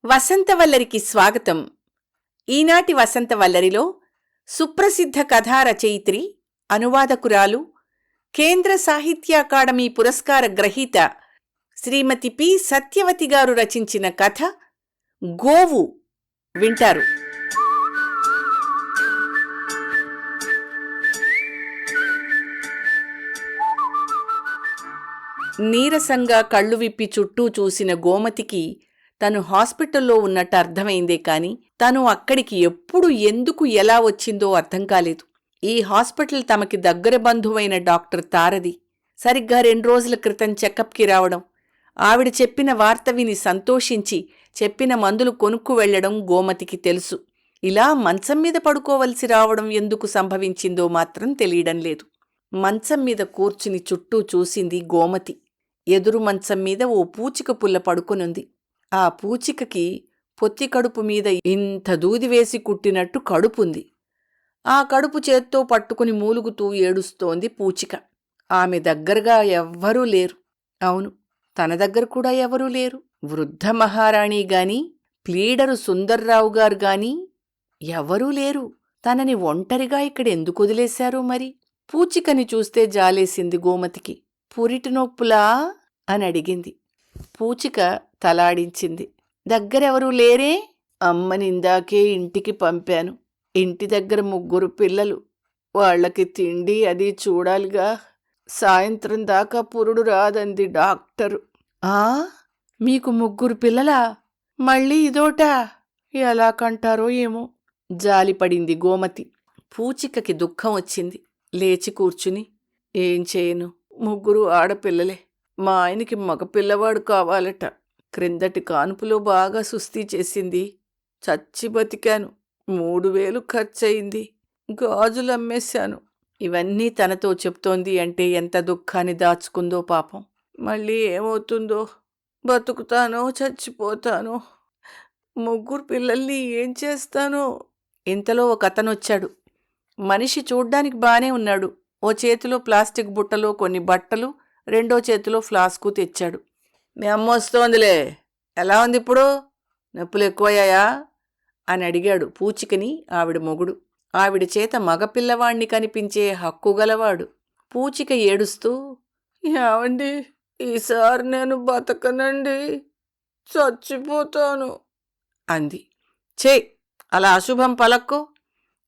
వసంతవల్లరికి స్వాగతం. ఈనాటి వసంతవల్లరిలో సుప్రసిద్ధ కథా రచయిత్రి, అనువాదకురాలు, కేంద్ర సాహిత్య అకాడమీ పురస్కార గ్రహీత శ్రీమతి పి సత్యవతి గారు రచించిన కథ గోవు వింటారు. నీరసంగా కళ్ళు విప్పి చుట్టూ చూసిన గోమతికి తను హాస్పిటల్లో ఉన్నట్టు అర్థమైందే కాని తను అక్కడికి ఎప్పుడు ఎందుకు ఎలా వచ్చిందో అర్థం కాలేదు. ఈ హాస్పిటల్ తమకి దగ్గర బంధువైన డాక్టర్ తారది సరిగ్గా 2 రోజుల క్రితం చెకప్కి రావడం, ఆవిడ చెప్పిన వార్త విని సంతోషించి చెప్పిన మందులు కొనుక్కు వెళ్లడం గోమతికి తెలుసు. ఇలా మంచం మీద పడుకోవలసి రావడం ఎందుకు సంభవించిందో మాత్రం తెలియడం లేదు. మంచం మీద కూర్చుని చుట్టూ చూసింది గోమతి. ఎదురు మంచం మీద ఓ పూచిక పుల్ల పడుకునుంది. ఆ పూచికకి పొత్తి కడుపు మీద ఇంత దూది వేసి కుట్టినట్టు కడుపుంది. ఆ కడుపు చేత్తో పట్టుకుని మూలుగుతూ ఏడుస్తోంది పూచిక. ఆమె దగ్గరగా ఎవ్వరూ లేరు. అవును, తన దగ్గర కూడా ఎవరూ లేరు. వృద్ధ మహారాణి గాని, ప్లీడరు సుందర్రావు గారు గాని ఎవరూ లేరు. తనని ఒంటరిగా ఇక్కడెందుకు వదిలేశారో మరి. పూచికని చూస్తే జాలేసింది గోమతికి. పురిటి నొప్పులా అని అడిగింది. పూచిక తలాడించింది. దగ్గరెవరూ లేరే? అమ్మనిందాకే ఇంటికి పంపాను. ఇంటి దగ్గర 3 పిల్లలు. వాళ్లకి తిండి అది చూడాలిగా. సాయంత్రం దాకా పురుడు రాదంది డాక్టరు. ఆ, మీకు 3 పిల్లలా? మళ్ళీ ఇదోటా? ఎలా కంటారో ఏమో. జాలిపడింది గోమతి. పూచికకి దుఃఖం వచ్చింది. లేచి కూర్చుని, ఏం చేయను, 3 ఆడపిల్లలే. మా ఆయనకి మగపిల్లవాడు కావాలట. క్రిందటి కానుపులో బాగా సుస్తీ చేసింది. చచ్చి బతికాను. 3000 ఖర్చయింది. గాజులమ్మేశాను. ఇవన్నీ తనతో చెప్తోంది అంటే ఎంత దుఃఖాన్ని దాచుకుందో పాపం. మళ్ళీ ఏమవుతుందో, బతుకుతానో చచ్చిపోతానో. 3 పిల్లల్ని ఏం చేస్తానో. ఇంతలో ఒక అతనొచ్చాడు. మనిషి చూడ్డానికి బానే ఉన్నాడు. ఓ చేతిలో ప్లాస్టిక్ బుట్టలో కొన్ని బట్టలు, రెండో చేతిలో ఫ్లాస్కు తెచ్చాడు. మీ అమ్మ వస్తోందిలే. ఎలా ఉంది ఇప్పుడు? నొప్పులు ఎక్కువయ్యాయా అని అడిగాడు పూచికని ఆవిడ మొగుడు. ఆవిడ చేత మగపిల్లవాణ్ణి కనిపించే హక్కు గలవాడు. పూచిక ఏడుస్తూ, ఏమండి, ఈసారి నేను బతకనండి, చచ్చిపోతాను అంది. చే, అలా అశుభం పలక్కు.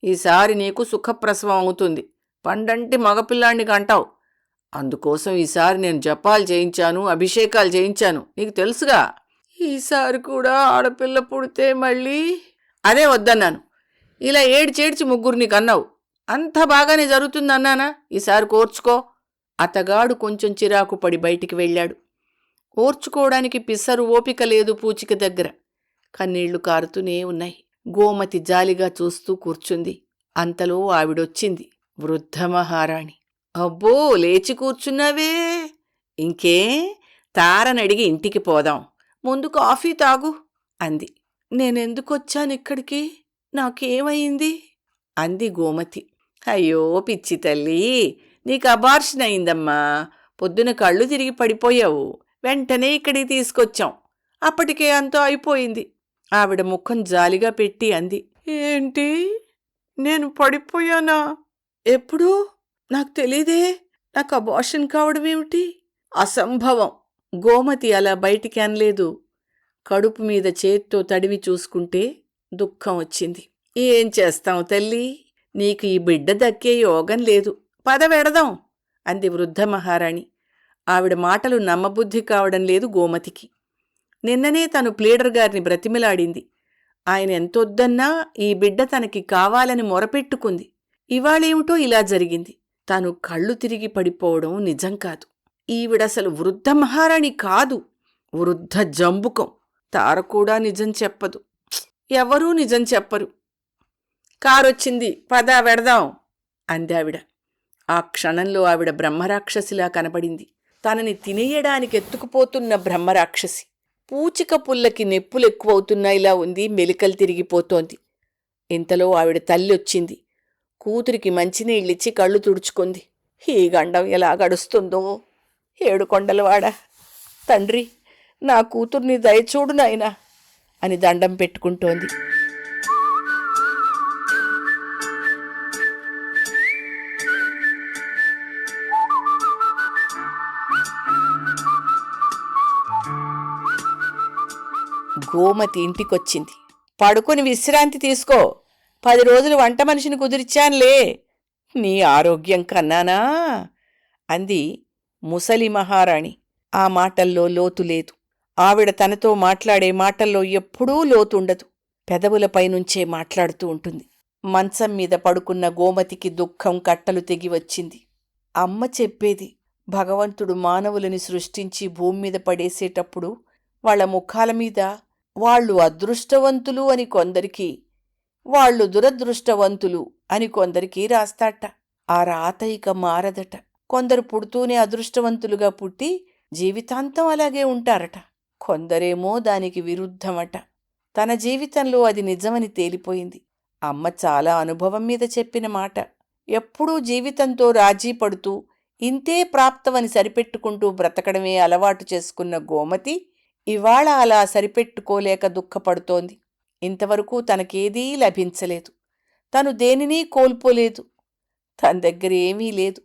ఈసారి నీకు సుఖప్రసవం అవుతుంది. పండంటి మగపిల్లాణ్ణి కంటావు. అందుకోసం ఈసారి నేను జపాలు చేయించాను, అభిషేకాలు చేయించాను. నీకు తెలుసుగా. ఈసారి కూడా ఆడపిల్ల పుడితే మళ్ళీ అదే వద్దన్నాను. ఇలా ఏడ్చేడ్చి 3 కన్నావు. అంత బాగానే జరుగుతుందన్నానా? ఈసారి కోర్చుకో. అతగాడు కొంచెం చిరాకు పడి బయటికి వెళ్ళాడు. ఓర్చుకోవడానికి పిసరు ఓపిక లేదు పూచిక దగ్గర. కన్నీళ్లు కారుతూనే ఉన్నాయి. గోమతి జాలిగా చూస్తూ కూర్చుంది. అంతలో ఆవిడొచ్చింది, వృద్ధ మహారాణి. అబ్బో, లేచి కూర్చున్నావే. ఇంకే, తారనడిగి ఇంటికి పోదాం. ముందు కాఫీ తాగు అంది. నేనెందుకొచ్చానిక్కడికి? నాకేమైంది అంది గోమతి. అయ్యో పిచ్చి తల్లి, నీకు అబార్షన్ అయిందమ్మా. పొద్దున కళ్ళు తిరిగి పడిపోయావు. వెంటనే ఇక్కడికి తీసుకొచ్చాం. అప్పటికే అంతా అయిపోయింది. ఆవిడ ముఖం జాలిగా పెట్టి అంది. ఏంటి, నేను పడిపోయానా? ఎప్పుడు? నాకు తెలీదే. నాకు అబార్షన్ కావడమేమిటి? అసంభవం. గోమతి అలా బయటికి అనలేదు. కడుపు మీద చేత్తో తడివి చూసుకుంటే దుఃఖం వచ్చింది. ఏం చేస్తాం తల్లి, నీకు ఈ బిడ్డ దక్కే యోగం లేదు. పద వెడదాం అంది వృద్ధ మహారాణి. ఆవిడ మాటలు నమ్మబుద్ధి కావడం లేదు గోమతికి. నిన్ననే తను ప్లీడర్ గారిని బ్రతిమిలాడింది. ఆయన ఎంతొద్దన్నా ఈ బిడ్డ తనకి కావాలని మొరపెట్టుకుంది. ఇవాళేమిటో ఇలా జరిగింది. తాను కళ్ళు తిరిగి పడిపోవడం నిజం కాదు. ఈవిడసలు వృద్ధ మహారాణి కాదు, వృద్ధ జంబుకం. తార కూడా నిజం చెప్పదు. ఎవరూ నిజం చెప్పరు. కారొచ్చింది, పద వెడదాం అందావిడ. ఆ క్షణంలో ఆవిడ బ్రహ్మరాక్షసిలా కనబడింది. తనని తినేయడానికి ఎత్తుకుపోతున్న బ్రహ్మరాక్షసి. పూచిక పుల్లకి నెప్పులెక్కువవుతున్నాయిలా ఉంది. మెలికలు తిరిగిపోతోంది. ఇంతలో ఆవిడ తల్లొచ్చింది. కూతురికి మంచినీళ్ళిచ్చి కళ్ళు తుడుచుకుంది. ఈ గండం ఎలా గడుస్తుందో. 7 కొండలవాడా, తండ్రి, నా కూతుర్ని దయచూడు నాయనా. అని దండం పెట్టుకుంటోంది. గోమతి ఇంటికొచ్చింది. పడుకుని విశ్రాంతి తీసుకో, 10 రోజులు వంట మనిషిని కుదిరిచాన్లే, నీ ఆరోగ్యం కన్నానా అంది ముసలి మహారాణి. ఆ మాటల్లో లోతు లేదు. ఆవిడ తనతో మాట్లాడే మాటల్లో ఎప్పుడూ లోతుండదు. పెదవులపైనుంచే మాట్లాడుతూ ఉంటుంది. మంచం మీద పడుకున్న గోమతికి దుఃఖం కట్టలు తెగి వచ్చింది. అమ్మ చెప్పేది, భగవంతుడు మానవులని సృష్టించి భూమ్మీద పడేసేటప్పుడు వాళ్ల ముఖాల మీద వాళ్ళు అదృష్టవంతులు అని కొందరికి, వాళ్ళు దురదృష్టవంతులు అని కొందరికి రాస్తాట. ఆ రాత ఇక మారదట. కొందరు పుడుతూనే అదృష్టవంతులుగా పుట్టి జీవితాంతం అలాగే ఉంటారట. కొందరేమో దానికి విరుద్ధమట. తన జీవితంలో అది నిజమని తేలిపోయింది. అమ్మ చాలా అనుభవం మీద చెప్పిన మాట. ఎప్పుడూ జీవితంతో రాజీ పడుతూ ఇంతే ప్రాప్తమని సరిపెట్టుకుంటూ బ్రతకడమే అలవాటు చేసుకున్న గోమతి ఇవాళ అలా సరిపెట్టుకోలేక దుఃఖపడుతోంది. ఇంతవరకు తనకేదీ లభించలేదు. తను దేనినీ కోల్పోలేదు. తన దగ్గర ఏమీ లేదు.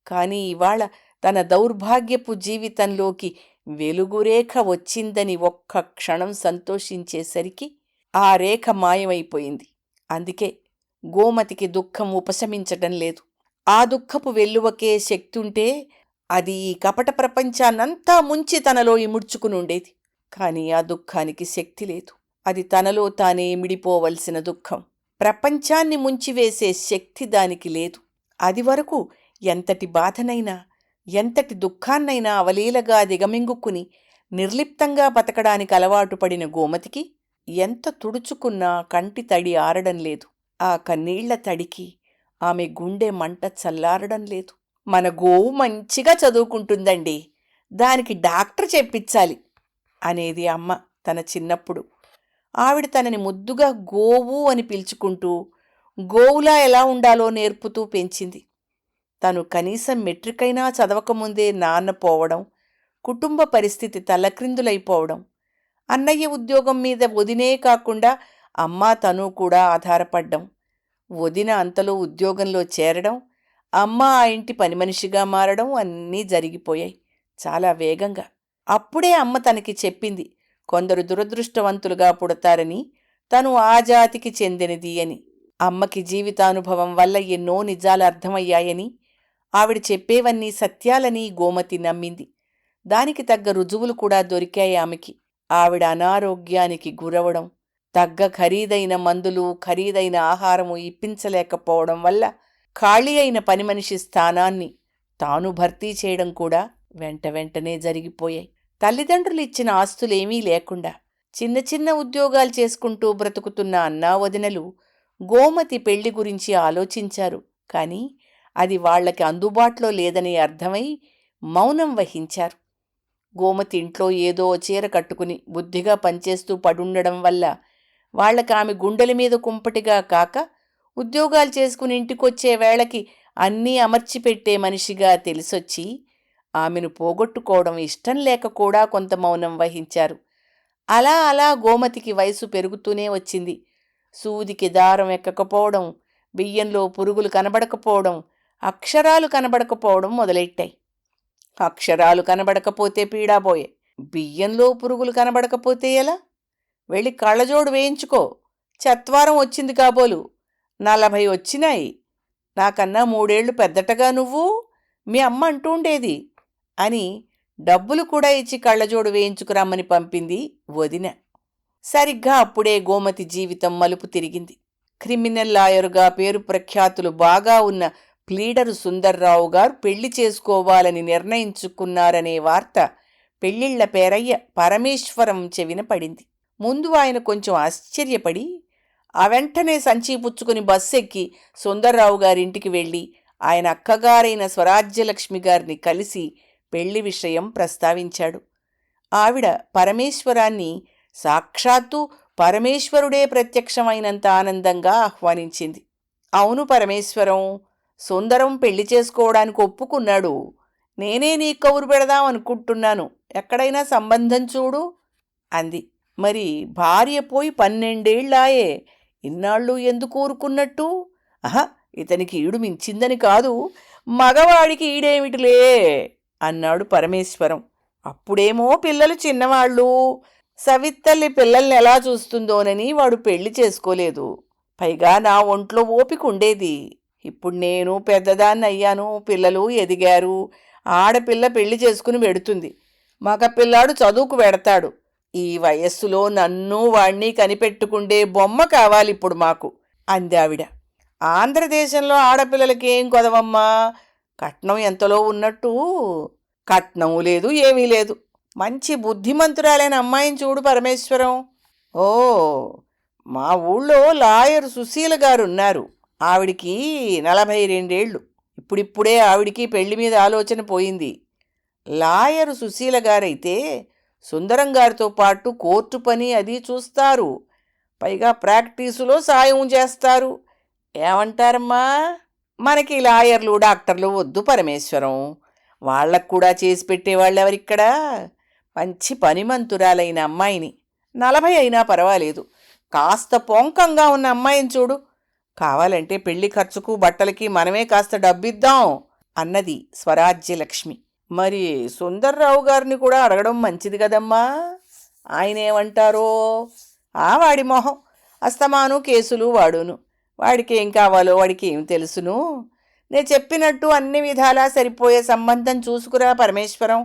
కాని ఇవాళ తన దౌర్భాగ్యపు జీవితంలోకి వెలుగురేఖ వచ్చిందని ఒక్క క్షణం సంతోషించేసరికి ఆ రేఖ మాయమైపోయింది. అందుకే గోమతికి దుఃఖం ఉపశమించటం లేదు. ఆ దుఃఖపు వెల్లువకే శక్తుంటే అది ఈ కపట ప్రపంచాన్నంతా ముంచి తనలో ఇముడ్చుకునుండేది. కాని ఆ దుఃఖానికి శక్తి లేదు. అది తనలో తానే మిడిపోవలసిన దుఃఖం. ప్రపంచాన్ని ముంచివేసే శక్తి దానికి లేదు. అది వరకు ఎంతటి బాధనైనా, ఎంతటి దుఃఖాన్నైనా అవలీలగా దిగమింగుకుని నిర్లిప్తంగా బతకడానికి అలవాటు పడిన గోమతికి ఎంత తుడుచుకున్నా కంటి తడి ఆరడం లేదు. ఆ కన్నీళ్ల తడికి ఆమె గుండె మంట చల్లారడం లేదు. మన గోవు మంచిగా చదువుకుంటుందండి, దానికి డాక్టర్ చెప్పించాలి అనేది అమ్మ తన చిన్నప్పుడు. ఆవిడ తనని ముద్దుగా గోవు అని పిలుచుకుంటూ గోవులా ఎలా ఉండాలో నేర్పుతూ పెంచింది. తను కనీసం మెట్రికైనా చదవకముందే నాన్న పోవడం, కుటుంబ పరిస్థితి తల్లక్రిందులైపోవడం, అన్నయ్య ఉద్యోగం మీద వదినే కాకుండా అమ్మా తను కూడా ఆధారపడ్డం, వదిన అంతలో ఉద్యోగంలో చేరడం, అమ్మ ఆ ఇంటి పని మనిషిగా మారడం అన్నీ జరిగిపోయాయి చాలా వేగంగా. అప్పుడే అమ్మ తనకి చెప్పింది కొందరు దురదృష్టవంతులుగా పుడతారని, తను ఆ జాతికి చెందినది అని. అమ్మకి జీవితానుభవం వల్ల ఎన్నో నిజాలు అర్థమయ్యాయని, ఆవిడ చెప్పేవన్నీ సత్యాలని గోమతి నమ్మింది. దానికి తగ్గ రుజువులు కూడా దొరికాయి ఆమెకి. ఆవిడ అనారోగ్యానికి గురవడం, తగ్గ ఖరీదైన మందులు, ఖరీదైన ఆహారము ఇప్పించలేకపోవడం వల్ల ఖాళీ అయిన పని మనిషి స్థానాన్ని తాను భర్తీ చేయడం కూడా వెంట వెంటనే జరిగిపోయాయి. తల్లిదండ్రులు ఇచ్చిన ఆస్తులేమీ లేకుండా చిన్న చిన్న ఉద్యోగాలు చేసుకుంటూ బ్రతుకుతున్న అన్నా వదినలు గోమతి పెళ్లి గురించి ఆలోచించారు. కానీ అది వాళ్లకి అందుబాటులో లేదని అర్థమై మౌనం వహించారు. గోమతి ఇంట్లో ఏదో చీర కట్టుకుని బుద్ధిగా పనిచేస్తూ పడుండడం వల్ల వాళ్లకి ఆమె గుండెల మీద కుంపటిగా కాక, ఉద్యోగాలు చేసుకుని ఇంటికొచ్చే వేళకి అన్నీ అమర్చిపెట్టే మనిషిగా తెలిసొచ్చి ఆమెను పోగొట్టుకోవడం ఇష్టం లేక కూడా కొంత మౌనం వహించారు. అలా అలా గోమతికి వయసు పెరుగుతూనే వచ్చింది. సూదికి దారం ఎక్కకపోవడం, బియ్యంలో పురుగులు కనబడకపోవడం, అక్షరాలు కనబడకపోవడం మొదలెట్టాయి. అక్షరాలు కనబడకపోతే పీడాబోయే, బియ్యంలో పురుగులు కనబడకపోతే ఎలా? వెళ్ళి కళ్ళజోడు వేయించుకో, చత్వారం వచ్చింది కాబోలు, 40 వచ్చినాయి, నాకన్నా 3 ఏళ్లు పెద్దటగా నువ్వు, మీ అమ్మ అంటూండేది అని డబ్బులు కూడా ఇచ్చి కళ్ళజోడు వేయించుకురమ్మని పంపింది వదిన. సరిగ్గా అప్పుడే గోమతి జీవితం మలుపు తిరిగింది. క్రిమినల్ లాయరుగా పేరు ప్రఖ్యాతులు బాగా ఉన్న ప్లీడరు సుందర్రావు గారు పెళ్లి చేసుకోవాలని నిర్ణయించుకున్నారనే వార్త పెళ్లిళ్ల పేరయ్య పరమేశ్వరం చెవిన పడింది. ముందు ఆయన కొంచెం ఆశ్చర్యపడి ఆ వెంటనే సంచి పుచ్చుకుని బస్సెక్కి సుందర్రావు గారింటికి వెళ్ళి ఆయన అక్కగారైన స్వరాజ్యలక్ష్మి గారిని కలిసి పెళ్లి విషయం ప్రస్తావించాడు. ఆవిడ పరమేశ్వరాన్ని సాక్షాత్తు పరమేశ్వరుడే ప్రత్యక్షమైనంత ఆనందంగా ఆహ్వానించింది. అవును పరమేశ్వరం, సుందరం పెళ్లి చేసుకోవడానికి ఒప్పుకున్నాడు. నేనే నీ కబురు పెడదాం అనుకుంటున్నాను, ఎక్కడైనా సంబంధం చూడు అంది. మరి భార్య పోయి 12 ఏళ్లాయే, ఇన్నాళ్ళు ఎందుకు ఊరుకున్నట్టు? ఆహా, ఇతనికి ఈడు మించిందని కాదు, మగవాడికి ఈడేమిటిలే అన్నాడు పరమేశ్వరం. అప్పుడేమో పిల్లలు చిన్నవాళ్ళు, సవిత్తల్లి పిల్లల్ని ఎలా చూస్తుందోనని వాడు పెళ్లి చేసుకోలేదు. పైగా నా ఒంట్లో ఓపిక ఉండేది. ఇప్పుడు నేను పెద్దదాన్ని అయ్యాను, పిల్లలు ఎదిగారు. ఆడపిల్ల పెళ్లి చేసుకుని వెడుతుంది, మగ పిల్లాడు చదువుకు వెడతాడు. ఈ వయస్సులో నన్ను వాణ్ణి కనిపెట్టుకుండే బొమ్మ కావాలిప్పుడు మాకు అంది ఆవిడ. ఆంధ్రదేశంలో ఆడపిల్లలకి ఏం కొదవమ్మా, కట్నం ఎంతలో ఉన్నట్టు కట్నం లేదు, ఏమీ లేదు. మంచి బుద్ధిమంతురాలైన అమ్మాయిని చూడు పరమేశ్వరం. ఓ, మా ఊళ్ళో లాయర్ సుశీల గారున్నారు. ఆవిడికి 42 ఏళ్ళు. ఇప్పుడిప్పుడే ఆవిడికి పెళ్లి మీద ఆలోచన పోయింది. లాయరు సుశీల గారైతే సుందరం గారితో పాటు కోర్టు పని అది చూస్తారు, పైగా ప్రాక్టీసులో సాయం చేస్తారు. ఏమంటారమ్మా? మనకి లాయర్లు డాక్టర్లు వద్దు పరమేశ్వరం, వాళ్లకు కూడా చేసి పెట్టేవాళ్ళెవరిక్కడ? మంచి పనిమంతురాలైన అమ్మాయిని, 40 అయినా పర్వాలేదు, కాస్త పొంకంగా ఉన్న అమ్మాయిని చూడు. కావాలంటే పెళ్లి ఖర్చుకు బట్టలకి మనమే కాస్త డబ్బిద్దాం అన్నది స్వరాజ్యలక్ష్మి. మరి సుందర్రావు గారిని కూడా అడగడం మంచిది కదమ్మా, ఆయనేమంటారో? వాడి మొహం, అస్తమాను కేసులు వాడును. వాడికి ఏం కావాలో వాడికి ఏం తెలుసును? నేను చెప్పినట్టు అన్ని విధాలా సరిపోయే సంబంధం చూసుకురా పరమేశ్వరం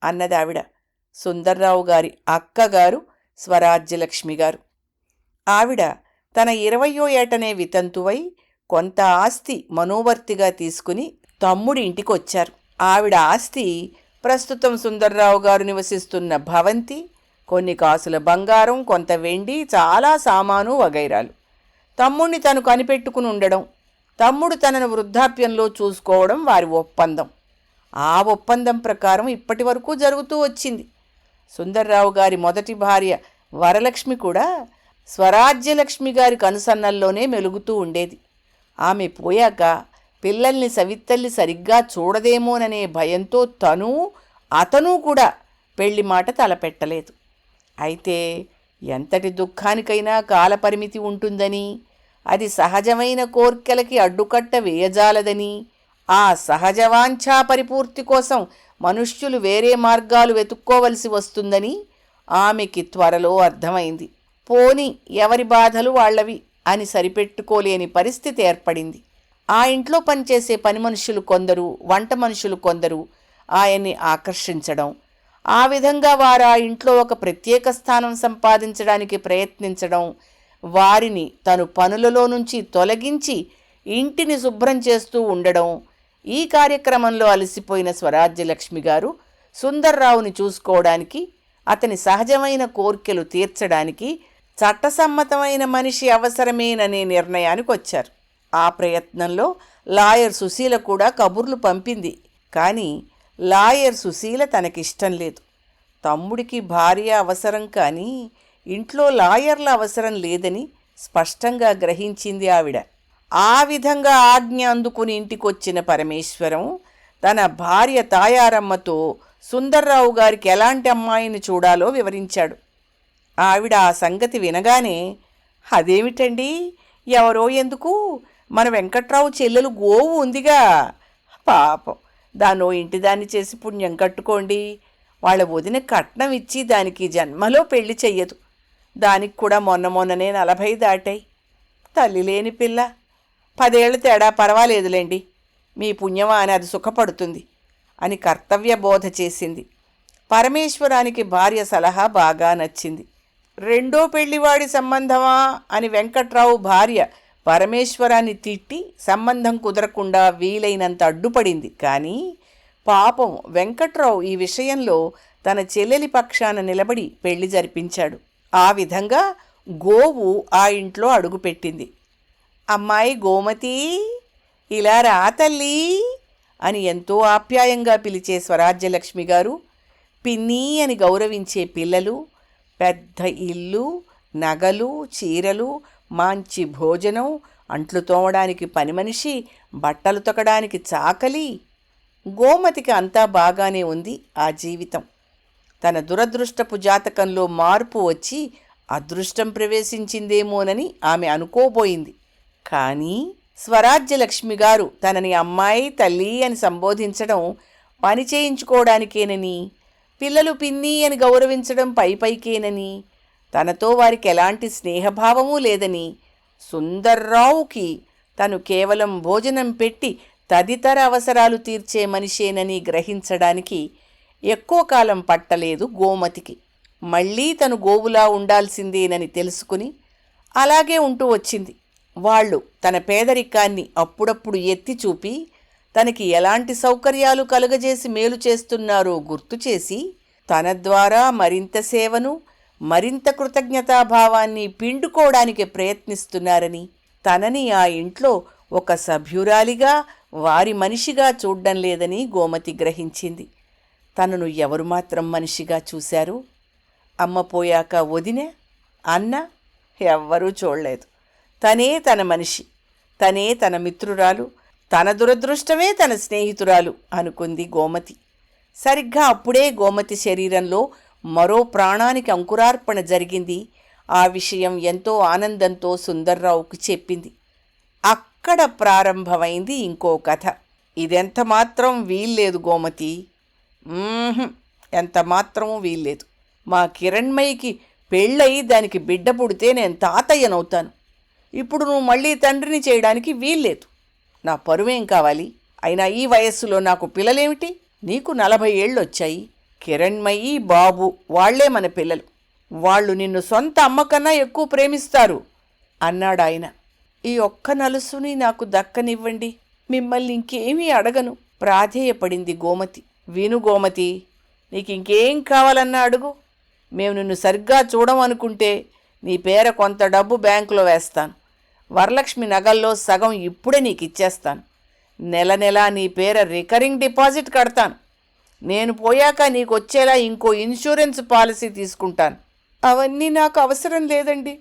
అన్నది ఆవిడ. సుందర్రావు గారి అక్కగారు స్వరాజ్యలక్ష్మి గారు. ఆవిడ తన 20వ ఏటనే వితంతువై కొంత ఆస్తి మనోవర్తిగా తీసుకుని తమ్ముడి ఇంటికొచ్చారు. ఆవిడ ఆస్తి ప్రస్తుతం సుందర్రావు గారు నివసిస్తున్న భవంతి, కొన్ని కాసుల బంగారం, కొంత వెండి, చాలా సామాను వగైరాలు. తమ్ముడిని తను కనిపెట్టుకుని ఉండడం, తమ్ముడు తనను వృద్ధాప్యంలో చూసుకోవడం వారి ఒప్పందం. ఆ ఒప్పందం ప్రకారం ఇప్పటి వరకు జరుగుతూ వచ్చింది. సుందర్రావు గారి మొదటి భార్య వరలక్ష్మి కూడా స్వరాజ్యలక్ష్మి గారి కనుసన్నల్లోనే మెలుగుతూ ఉండేది. ఆమె పోయాక పిల్లల్ని సవిత్తల్లి సరిగ్గా చూడదేమోననే భయంతో అతను కూడా పెళ్లి మాట తలపెట్టలేదు. అయితే ఎంతటి దుఃఖానికైనా కాలపరిమితి ఉంటుందని, అది సహజమైన కోర్కెలకి అడ్డుకట్ట వేయజాలదని, ఆ సహజవాంఛా పరిపూర్తి కోసం మనుష్యులు వేరే మార్గాలు వెతుక్కోవలసి వస్తుందని ఆమెకి త్వరలో అర్థమైంది. పోని ఎవరి బాధలు వాళ్లవి అని సరిపెట్టుకోలేని పరిస్థితి ఏర్పడింది. ఆ ఇంట్లో పనిచేసే పని మనుషులు కొందరు, వంట మనుషులు కొందరు ఆయన్ని ఆకర్షించడం, ఆ విధంగా వారు ఆ ఇంట్లో ఒక ప్రత్యేక స్థానం సంపాదించడానికి ప్రయత్నించడం, వారిని తను పనులలో నుంచి తొలగించి ఇంటిని శుభ్రం చేస్తూ ఉండడం. ఈ కార్యక్రమంలో అలసిపోయిన స్వరాజ్యలక్ష్మి గారు సుందర్రావుని చూసుకోవడానికి, అతని సహజమైన కోర్కెలు తీర్చడానికి చట్టసమ్మతమైన మనిషి అవసరమేననే నిర్ణయానికి వచ్చారు. ఆ ప్రయత్నంలో లాయర్ సుశీల కూడా కబుర్లు పంపింది. కానీ లాయర్ సుశీల తనకిష్టం లేదు. తమ్ముడికి భార్య అవసరం, కానీ ఇంట్లో లాయర్ల అవసరం లేదని స్పష్టంగా గ్రహించింది ఆవిడ. ఆ విధంగా ఆజ్ఞ అందుకుని ఇంటికొచ్చిన పరమేశ్వరం తన భార్య తాయారమ్మతో సుందర్రావు గారికి ఎలాంటి అమ్మాయిని చూడాలో వివరించాడు. ఆవిడ ఆ సంగతి వినగానే, అదేమిటండి, ఎవరో ఎందుకు, మన వెంకట్రావు చెల్లెలు గోవు ఉందిగా, పాపం దాన్నో ఇంటిదాన్ని చేసి పుణ్యం కట్టుకోండి. వాళ్ళ వదిన కట్నం ఇచ్చి దానికి జన్మలో పెళ్లి చెయ్యదు. దానికి కూడా మొన్ననే 40 దాటాయి. తల్లి లేని పిల్ల, 10 ఏళ్ల తేడా పర్వాలేదులేండి, మీ పుణ్యమా అని అది సుఖపడుతుంది అని కర్తవ్య బోధ చేసింది. పరమేశ్వరానికి భార్య సలహా బాగా నచ్చింది. రెండో పెళ్లివాడి సంబంధమా అని వెంకట్రావు భార్య పరమేశ్వరాన్ని తిట్టి సంబంధం కుదరకుండా వీలైనంత అడ్డుపడింది. కానీ పాపం వెంకట్రావు ఈ విషయంలో తన చెల్లెలి పక్షాన నిలబడి పెళ్లి జరిపించాడు. ఆ విధంగా గోవు ఆ ఇంట్లో అడుగుపెట్టింది. అమ్మాయి గోమతి, ఇలా రా తల్లి అని ఎంతో ఆప్యాయంగా పిలిచే స్వరాజ్యలక్ష్మి గారు, పిన్ని అని గౌరవించే పిల్లలు, పెద్ద ఇల్లు, నగలు, చీరలు, మంచి భోజనం, అంట్లు తోమడానికి పని మనిషి, బట్టలు తొక్కడానికి చాకలి. గోమతికి అంతా బాగానే ఉంది ఆ జీవితం. తన దురదృష్టపు జాతకంలో మార్పు వచ్చి అదృష్టం ప్రవేశించిందేమోనని ఆమె అనుకోబోయింది. కానీ స్వరాజ్యలక్ష్మి గారు తనని అమ్మాయి, తల్లి అని సంబోధించడం పని చేయించుకోవడానికేనని, పిల్లలు పిన్ని అని గౌరవించడం పైపైకేనని, తనతో వారికి ఎలాంటి స్నేహభావమూ లేదని, సుందర్రావుకి తను కేవలం భోజనం పెట్టి తదితర అవసరాలు తీర్చే మనిషేనని గ్రహించడానికి ఎక్కువ కాలం పట్టలేదు గోమతికి. మళ్ళీ తను గోవులా ఉండాల్సిందేనని తెలుసుకుని అలాగే ఉంటూ వచ్చింది. వాళ్ళు తన పేదరికాన్ని అప్పుడప్పుడు ఎత్తి చూపి తనకి ఎలాంటి సౌకర్యాలు కలుగజేసి మేలు చేస్తున్నారో గుర్తు చేసి తన ద్వారా మరింత సేవను, మరింత కృతజ్ఞతాభావాన్ని పిండుకోవడానికి ప్రయత్నిస్తున్నారని, తనని ఆ ఇంట్లో ఒక సభ్యురాలిగా, వారి మనిషిగా చూడ్డం లేదని గోమతి గ్రహించింది. తనను ఎవరు మాత్రం మనిషిగా చూశారు? అమ్మ పోయాక వదినే, అన్న ఎవ్వరూ చూడలేదు. తనే తన మనిషి, తనే తన మిత్రురాలు, తన దురదృష్టమే తన స్నేహితురాలు అనుకుంది గోమతి. సరిగ్గా అప్పుడే గోమతి శరీరంలో మరో ప్రాణానికి అంకురార్పణ జరిగింది. ఆ విషయం ఎంతో ఆనందంతో సుందర్రావుకు చెప్పింది. అక్కడ ప్రారంభమైంది ఇంకో కథ. ఇదెంత మాత్రం వీల్లేదు గోమతి, ఎంత మాత్రమూ వీల్లేదు. మా కిరణ్మయికి పెళ్ళయి దానికి బిడ్డ పుడితే నేను తాతయ్యనవుతాను. ఇప్పుడు నువ్వు మళ్ళీ తండ్రిని చేయడానికి వీల్లేదు. నా పరువేం కావాలి? అయినా ఈ వయస్సులో నాకు పిల్లలేమిటి? నీకు 40 ఏళ్ళు వచ్చాయి. కిరణ్మయి, బాబు వాళ్లే మన పిల్లలు. వాళ్ళు నిన్ను సొంత అమ్మకన్నా ఎక్కువ ప్రేమిస్తారు అన్నాడాయన. ఈ ఒక్క నలుసుని నాకు దక్కనివ్వండి, మిమ్మల్ని ఇంకేమీ అడగను ప్రాధేయపడింది గోమతి. విను గోమతి, నీకు ఇంకేం కావాలన్నా అడుగు. మేము నిన్ను సరిగ్గా చూడమనుకుంటే నీ పేర కొంత డబ్బు బ్యాంకులో వేస్తాను. వరలక్ష్మి నగల్లో సగం ఇప్పుడే నీకు ఇచ్చేస్తాను. నెల నెలా నీ పేర రికరింగ్ డిపాజిట్ కడతాను. నేను పోయాక నీకు వచ్చేలా ఇంకో ఇన్సూరెన్స్ పాలసీ తీసుకుంటాను. అవన్నీ నాకు అవసరం లేదండి.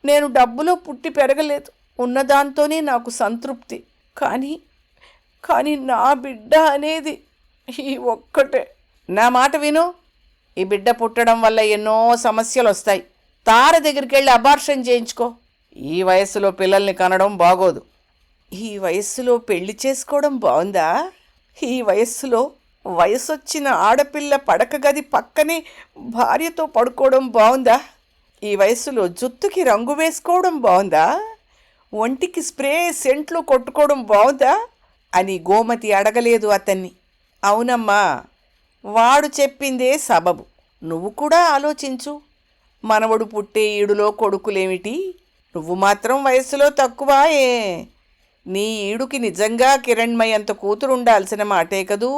నేను డబ్బులో పుట్టి పెరగలేదు. ఉన్నదాంతోనే నాకు సంతృప్తి. కానీ నా బిడ్డ అనేది ఈ ఒక్కటే. నా మాట విను. ఈ బిడ్డ పుట్టడం వల్ల ఎన్నో సమస్యలు వస్తాయి. తార దగ్గరికి వెళ్ళి అబార్షన్ చేయించుకో. ఈ వయస్సులో పిల్లల్ని కనడం బాగోదు. ఈ వయస్సులో పెళ్లి చేసుకోవడం బాగుందా? ఈ వయస్సులో వయసొచ్చిన ఆడపిల్ల పడక గది పక్కనే భార్యతో పడుకోవడం బాగుందా? ఈ వయస్సులో జుత్తుకి రంగు వేసుకోవడం బాగుందా? ఒంటికి స్ప్రే సెంట్లు కొట్టుకోవడం బాగుందా అని గోమతి అడగలేదు అతన్ని. అవునమ్మా, వాడు చెప్పిందే సబబు. నువ్వు కూడా ఆలోచించు. మనవడు పుట్టే ఈడులో కొడుకులేమిటి? నువ్వు మాత్రం వయస్సులో తక్కువా? నీ ఈడుకి నిజంగా కిరణ్మయి అంత కూతురుండాల్సిన మాటే కదూ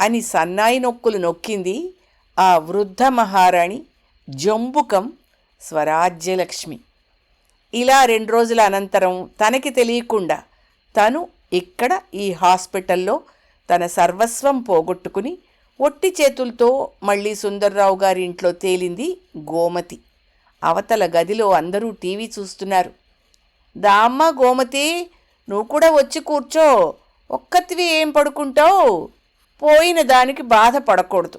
అని సన్నాయి నొక్కులు నొక్కింది ఆ వృద్ధ మహారాణి జంబుకం స్వరాజ్యలక్ష్మి. ఇలా 2 రోజుల అనంతరం తనకి తెలియకుండా తను ఇక్కడ ఈ హాస్పిటల్లో తన సర్వస్వం పోగొట్టుకుని ఒట్టి చేతులతో మళ్ళీ సుందర్రావు గారి ఇంట్లో తేలింది గోమతి. అవతల గదిలో అందరూ టీవీ చూస్తున్నారు. దామ్మ గోమతి, నువ్వు కూడా వచ్చి కూర్చో. ఒక్కతివి ఏం పడుకుంటావు? పోయిన దానికి బాధపడకూడదు.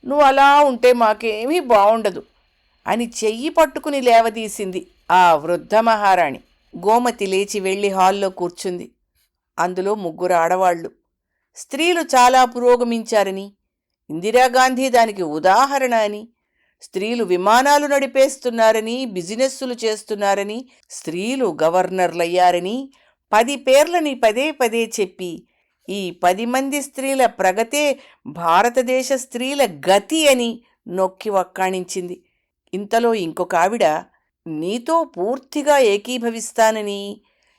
నువ్వు అలా ఉంటే మాకేమీ బాగుండదు అని చెయ్యి పట్టుకుని లేవదీసింది ఆ వృద్ధ మహారాణి. గోమతి లేచి వెళ్ళి హాల్లో కూర్చుంది. అందులో 3 ఆడవాళ్లు. స్త్రీలు చాలా పురోగమించారని, ఇందిరాగాంధీ దానికి ఉదాహరణ అని, స్త్రీలు విమానాలు నడిపేస్తున్నారని, బిజినెస్సులు చేస్తున్నారని, స్త్రీలు గవర్నర్లయ్యారని 10 పేర్లని పదే పదే చెప్పి ఈ 10 మంది స్త్రీల ప్రగతే భారతదేశ స్త్రీల గతి అని నొక్కి వక్కాణించింది. ఇంతలో ఇంకొక ఆవిడ నీతో పూర్తిగా ఏకీభవిస్తానని,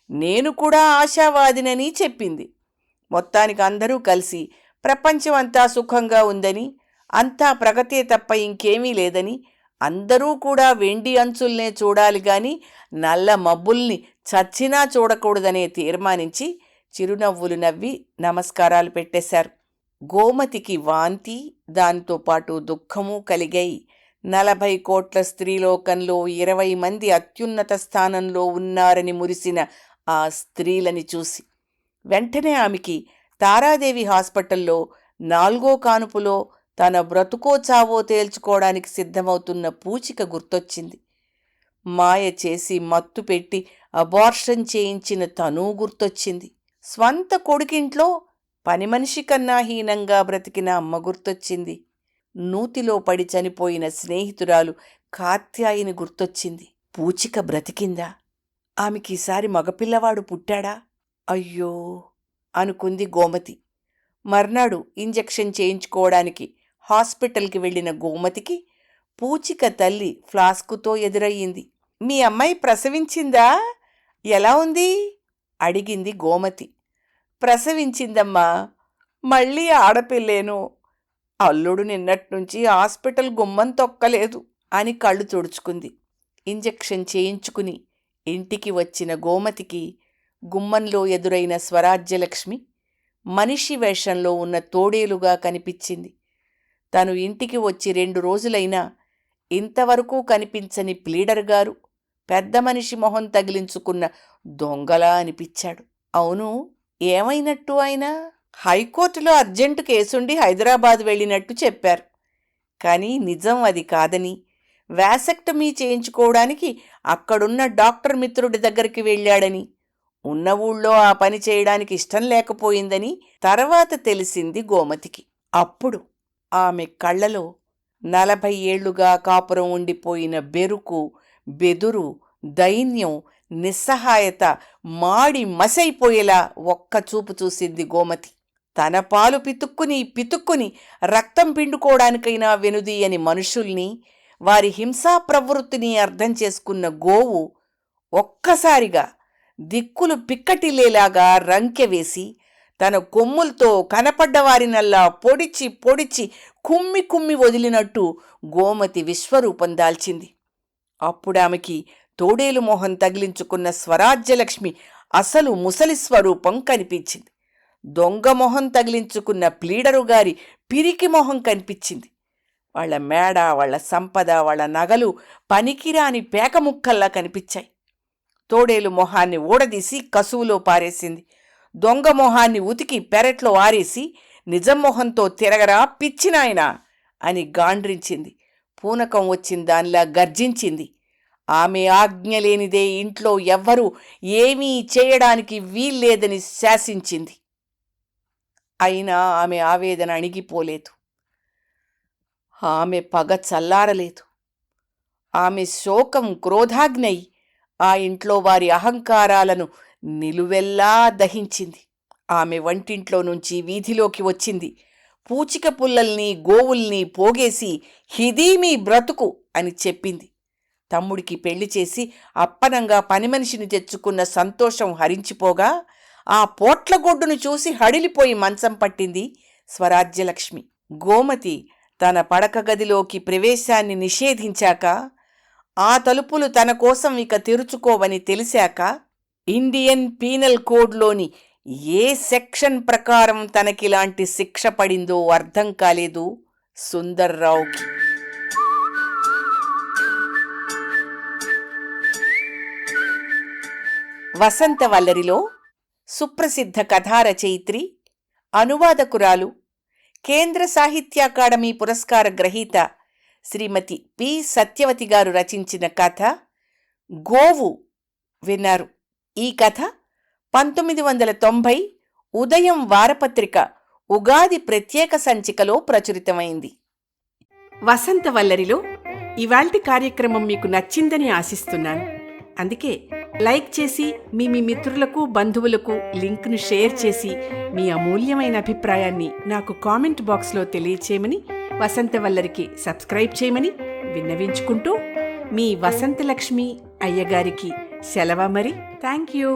నేను కూడా ఆశావాదినని చెప్పింది. మొత్తానికి అందరూ కలిసి ప్రపంచం అంతా సుఖంగా ఉందని, అంతా ప్రగతే తప్ప ఇంకేమీ లేదని, అందరూ కూడా వెండి అంచుల్నే చూడాలి గాని నల్ల మబ్బుల్ని చచ్చినా చూడకూడదనే తీర్మానించి చిరునవ్వులు నవ్వి నమస్కారాలు పెట్టేశారు. గోమతికి వాంతి, దాంతోపాటు దుఃఖమూ కలిగాయి. 40 కోట్ల స్త్రీలోకంలో 20 మంది అత్యున్నత స్థానంలో ఉన్నారని మురిసిన ఆ స్త్రీలని చూసి. వెంటనే ఆమెకి తారాదేవి హాస్పిటల్లో 4వ కానుపులో తన బ్రతుకో చావో తేల్చుకోవడానికి సిద్ధమవుతున్న పూచిక గుర్తొచ్చింది. మాయ చేసి మత్తు పెట్టి అబార్షన్ చేయించిన తనూ గుర్తొచ్చింది. స్వంత కొడుకింట్లో పని మనిషి కన్నా హీనంగా బ్రతికిన అమ్మ గుర్తొచ్చింది. నూతిలో పడి చనిపోయిన స్నేహితురాలు కాత్యాయిని గుర్తొచ్చింది. పూచిక బ్రతికిందా? ఆమెకీసారి మగపిల్లవాడు పుట్టాడా? అయ్యో అనుకుంది గోమతి. మర్నాడు ఇంజెక్షన్ చేయించుకోవడానికి హాస్పిటల్కి వెళ్లిన గోమతికి పూచిక తల్లి ఫ్లాస్కుతో ఎదురయ్యింది. మీ అమ్మాయి ప్రసవించిందా? ఎలా ఉంది? అడిగింది గోమతి. ప్రసవించిందమ్మా, మళ్ళీ ఆడపిల్లేను. అల్లుడు నిన్నట్నుంచి హాస్పిటల్ గుమ్మం తొక్కలేదు అని కళ్ళు తుడుచుకుంది. ఇంజెక్షన్ చేయించుకుని ఇంటికి వచ్చిన గోమతికి గుమ్మంలో ఎదురైన స్వరాజ్యలక్ష్మి మనిషి వేషంలో ఉన్న తోడేలుగా కనిపించింది. తను ఇంటికి వచ్చి 2 రోజులైనా ఇంతవరకు కనిపించని ప్లీడర్గారు పెద్ద మనిషి మొహం తగిలించుకున్న దొంగలా అనిపించాడు. అవును, ఏమైనట్టు ఆయన? హైకోర్టులో అర్జెంటు కేసుండి హైదరాబాద్ వెళ్ళినట్టు చెప్పారు. కానీ నిజం అది కాదని, వ్యాసెక్టమీ చేయించుకోవడానికి అక్కడున్న డాక్టర్ మిత్రుడి దగ్గరికి వెళ్ళాడని, ఉన్న ఊళ్ళో ఆ పని చేయడానికి ఇష్టం లేకపోయిందని తర్వాత తెలిసింది గోమతికి. అప్పుడు ఆమె కళ్ళలో 40 ఏళ్లుగా కాపురం ఉండిపోయిన బెరుకు, బెదురు, దైన్యం, నిస్సహాయత మాడి మసైపోయేలా ఒక్క చూపు చూసింది గోమతి. తన పాలు పితుక్కుని రక్తం పిండుకోవడానికైనా వెనుదీయని మనుషుల్ని, వారి హింసా ప్రవృత్తిని అర్థం చేసుకున్న గోవు ఒక్కసారిగా దిక్కులు పిక్కటిల్లేలాగా రంకెవేసి తన కొమ్ములతో కనపడ్డవారినల్లా పొడిచి కుమ్మి వదిలినట్టు గోమతి విశ్వరూపం దాల్చింది. అప్పుడామెకి తోడేలు మొహం తగిలించుకున్న స్వరాజ్యలక్ష్మి అసలు ముసలి స్వరూపం కనిపించింది. దొంగ మొహం తగిలించుకున్న ప్లీడరుగారి పిరికి మొహం కనిపించింది. వాళ్ల మేడ, వాళ్ల సంపద, వాళ్ల నగలు పనికిరాని పేకముక్కల్లా కనిపించాయి. తోడేలు మొహాన్ని ఊడదీసి కసువులో పారేసింది. దొంగ మొహాన్ని ఉతికి పెరట్లో ఆరేసి నిజం మొహంతో తిరగరా పిచ్చినాయనా అని గాండ్రించింది. పూనకం వచ్చిన దానిలా గర్జించింది. ఆమె ఆజ్ఞ లేనిదే ఇంట్లో ఎవ్వరూ ఏమీ చేయడానికి వీల్లేదని శాసించింది. అయినా ఆమె ఆవేదన అణిగిపోలేదు. ఆమె పగ చల్లారలేదు. ఆమె శోకం క్రోధాగ్నై ఆ ఇంట్లో వారి అహంకారాలను నిలువెల్లా దహించింది. ఆమె వంటింట్లో నుంచి వీధిలోకి వచ్చింది. పూచిక పుల్లల్ని, గోవుల్ని పోగేసి హిదీ మీ బ్రతుకు అని చెప్పింది. తమ్ముడికి పెళ్లి చేసి అప్పనంగా పని మనిషిని తెచ్చుకున్న సంతోషం హరించిపోగా ఆ పోట్లగొడ్డును చూసి హడిలిపోయి మంచం పట్టింది స్వరాజ్యలక్ష్మి. గోమతి తన పడక గదిలోకి ప్రవేశాన్ని నిషేధించాక, ఆ తలుపులు తన కోసం ఇక తెరుచుకోవని తెలిసాక, ఇండియన్ పీనల్ కోడ్లోని ఏ సెక్షన్ ప్రకారం తనకిలాంటి శిక్ష పడిందో అర్థం కాలేదు సుందర్రావుకి. వసంతవల్లరిలో సుప్రసిద్ధ కథారచయిత్రి, అనువాదకురాలు, కేంద్ర సాహిత్య అకాడమీ పురస్కార గ్రహీత శ్రీమతి పి. సత్యవతి గారు రచించిన కథ గోవు విన్నారు. ఈ కథ 1990 ఉదయం వారపత్రిక ఉగాది ప్రత్యేక సంచికలో ప్రచురితమైంది. వసంతవల్లరిలో ఇవాల్టి కార్యక్రమం మీకు నచ్చిందని ఆశిస్తున్నాను. అందుకే లైక్ చేసి మీ మిత్రులకు, బంధువులకు లింక్ను షేర్ చేసి మీ అమూల్యమైన అభిప్రాయాన్ని నాకు కామెంట్ బాక్స్లో తెలియచేయమని, వసంతవల్లరికి సబ్స్క్రైబ్ చేయమని విన్నవించుకుంటూ మీ వసంతలక్ష్మి అయ్యగారికి సెలవు మరి. Thank you.